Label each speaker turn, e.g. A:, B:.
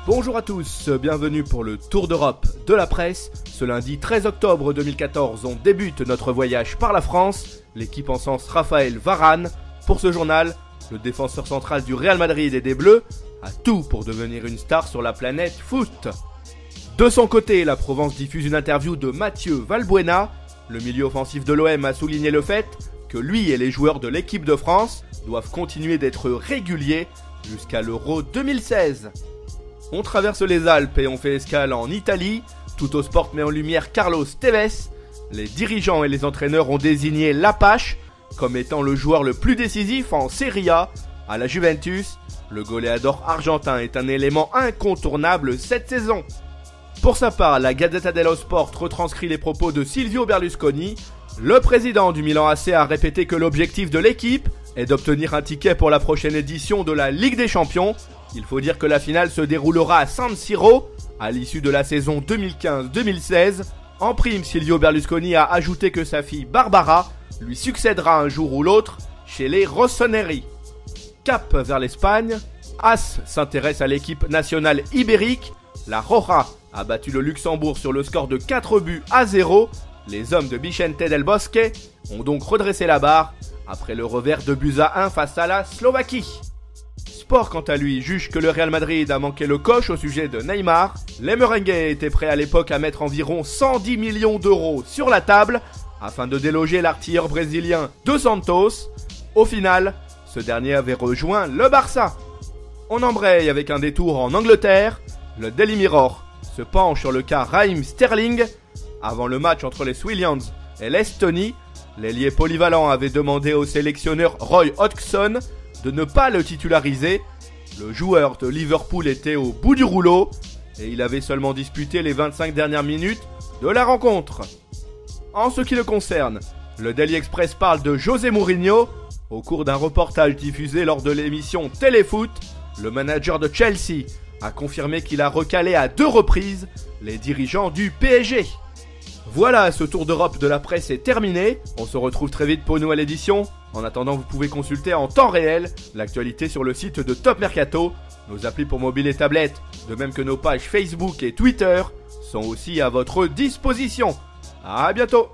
A: Bonjour à tous, bienvenue pour le Tour d'Europe de la presse. Ce lundi 13 octobre 2014, on débute notre voyage par la France. L'équipe encense Raphaël Varane. Pour ce journal, le défenseur central du Real Madrid et des Bleus a tout pour devenir une star sur la planète foot. De son côté, la Provence diffuse une interview de Mathieu Valbuena. Le milieu offensif de l'OM a souligné le fait que lui et les joueurs de l'équipe de France doivent continuer d'être réguliers jusqu'à l'Euro 2016. On traverse les Alpes et on fait escale en Italie. Tuttosport met en lumière Carlos Tevez. Les dirigeants et les entraîneurs ont désigné Lapache comme étant le joueur le plus décisif en Serie A. À la Juventus, le goleador argentin est un élément incontournable cette saison. Pour sa part, la Gazzetta dello Sport retranscrit les propos de Silvio Berlusconi. Le président du Milan AC a répété que l'objectif de l'équipe est d'obtenir un ticket pour la prochaine édition de la Ligue des Champions. Il faut dire que la finale se déroulera à San Siro à l'issue de la saison 2015-2016. En prime, Silvio Berlusconi a ajouté que sa fille Barbara lui succédera un jour ou l'autre chez les Rossoneri. Cap vers l'Espagne, As s'intéresse à l'équipe nationale ibérique. La Roja a battu le Luxembourg sur le score de 4-0. Les hommes de Vicente del Bosque ont donc redressé la barre après le revers de buts à 1 face à la Slovaquie. Sport, quant à lui, juge que le Real Madrid a manqué le coche au sujet de Neymar. Les merengues étaient prêts à l'époque à mettre environ 110 millions d'euros sur la table afin de déloger l'artilleur brésilien Dos Santos. Au final, ce dernier avait rejoint le Barça. On embraye avec un détour en Angleterre. Le Daily Mirror se penche sur le cas Raheem Sterling. Avant le match entre les Swillians et l'Estonie, l'ailier polyvalent avait demandé au sélectionneur Roy Hodgson de ne pas le titulariser. Le joueur de Liverpool était au bout du rouleau et il avait seulement disputé les 25 dernières minutes de la rencontre. En ce qui le concerne, le Daily Express parle de José Mourinho. Au cours d'un reportage diffusé lors de l'émission Téléfoot, le manager de Chelsea a confirmé qu'il a recalé à 2 reprises les dirigeants du PSG. Voilà, ce tour d'Europe de la presse est terminé. On se retrouve très vite pour une nouvelle édition. En attendant, vous pouvez consulter en temps réel l'actualité sur le site de Top Mercato. Nos applis pour mobile et tablette, de même que nos pages Facebook et Twitter, sont aussi à votre disposition. À bientôt.